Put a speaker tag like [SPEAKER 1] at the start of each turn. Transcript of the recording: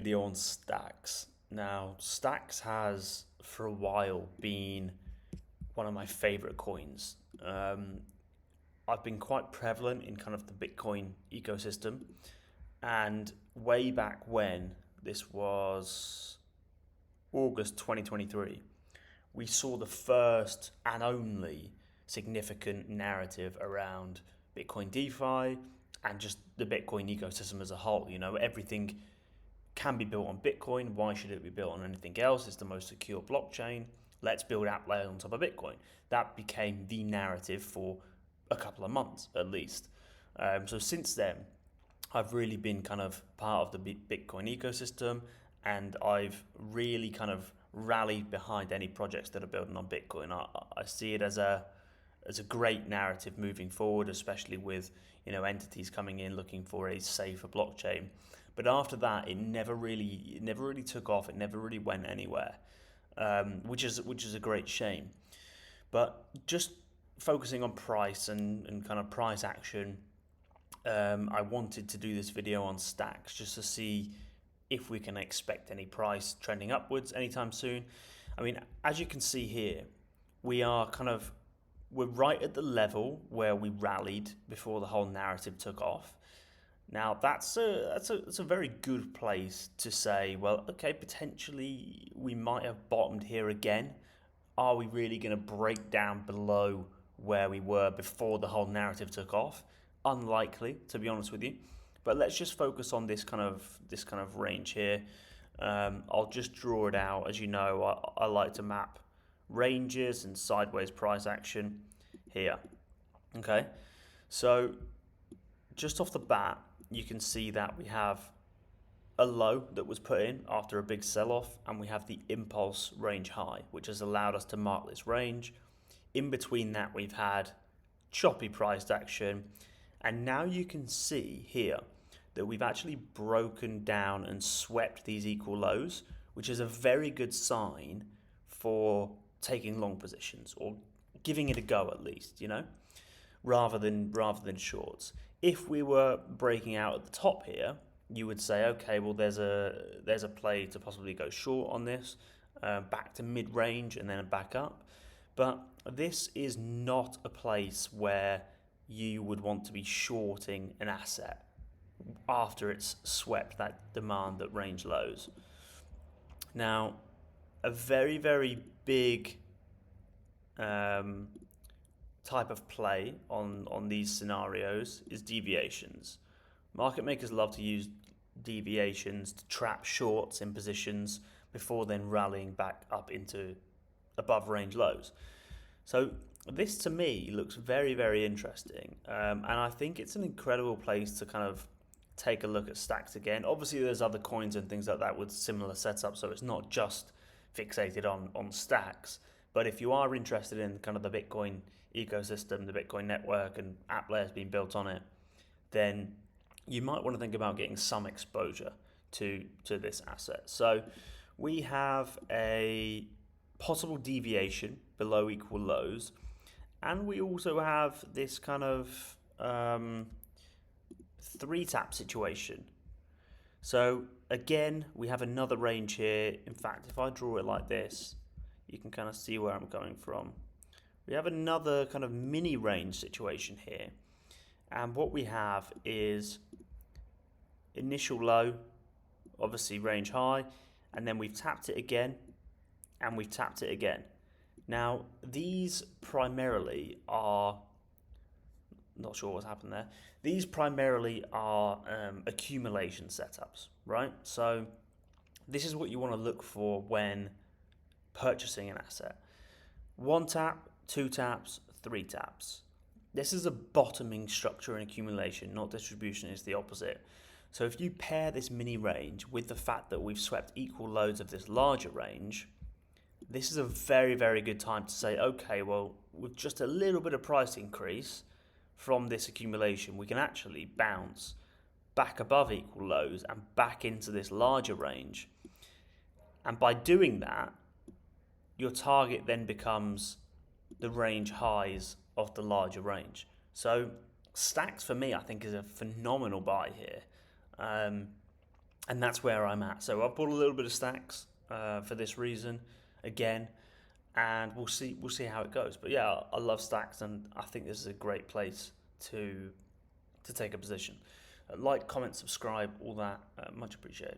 [SPEAKER 1] Video on Stacks. Now, Stacks has for a while been one of my favorite coins. I've been quite prevalent in kind of the Bitcoin ecosystem, and way back when, this was August 2023, we saw the first and only significant narrative around Bitcoin DeFi and just the Bitcoin ecosystem as a whole. You know, everything can be built on Bitcoin. Why should it be built on anything else? It's the most secure blockchain. Let's build app layer on top of Bitcoin. That became the narrative for a couple of months at least. So since then, I've really been kind of part of the Bitcoin ecosystem, and I've really kind of rallied behind any projects that are building on Bitcoin. I see it as a great narrative moving forward, especially with entities coming in looking for a safer blockchain. But after that, it never really took off. It never really went anywhere, which is a great shame. But just focusing on price and kind of price action, I wanted to do this video on Stacks just to see if we can expect any price trending upwards anytime soon. I mean, as you can see here, we're right at the level where we rallied before the whole narrative took off. Now that's a very good place to say, well, okay, potentially we might have bottomed here again. Are we really going to break down below where we were before the whole narrative took off? Unlikely, to be honest with you. But let's just focus on this kind of range here. I'll just draw it out. As you know, I like to map ranges and sideways price action here. Okay, so just off the bat, you can see that we have a low that was put in after a big sell-off, and we have the impulse range high, which has allowed us to mark this range. In between that, we've had choppy priced action, and now you can see here that we've actually broken down and swept these equal lows, which is a very good sign for taking long positions, or giving it a go at least, rather than shorts. If we were breaking out at the top here, you would say, okay, well, there's a play to possibly go short on this, back to mid-range and then back up. But this is not a place where you would want to be shorting an asset after it's swept that demand at range lows. Now, a very, very big type of play on these scenarios is deviations. Market makers love to use deviations to trap shorts in positions before then rallying back up into above range lows. So this to me looks very, very interesting, and I think it's an incredible place to kind of take a look at Stacks again. Obviously there's other coins and things like that with similar setups, so it's not just fixated on Stacks. But if you are interested in kind of the Bitcoin ecosystem, the Bitcoin network, and app layers being built on it, then you might want to think about getting some exposure to this asset. So we have a possible deviation below equal lows, and we also have this kind of 3-tap situation. So again, we have another range here. In fact, if I draw it like this, you can kind of see where I'm coming from. We have another kind of mini range situation here, and what we have is initial low, obviously range high, and then we've tapped it again, and we've tapped it again. Now these primarily are, not sure what's happened there, these primarily are accumulation setups, right? So this is what you want to look for when purchasing an asset. 1 tap, 2 taps, 3 taps. This is a bottoming structure in accumulation, not distribution. It's the opposite. So if you pair this mini range with the fact that we've swept equal loads of this larger range, this is a very, very good time to say, okay, well, with just a little bit of price increase from this accumulation, we can actually bounce back above equal lows and back into this larger range. And by doing that, your target then becomes the range highs of the larger range. So Stacks for me, I think, is a phenomenal buy here. and that's where I'm at. So I've bought a little bit of stacks for this reason again, and we'll see how it goes. But yeah, I love stacks, and I think this is a great place to take a position. Like, comment, subscribe, all that, much appreciated.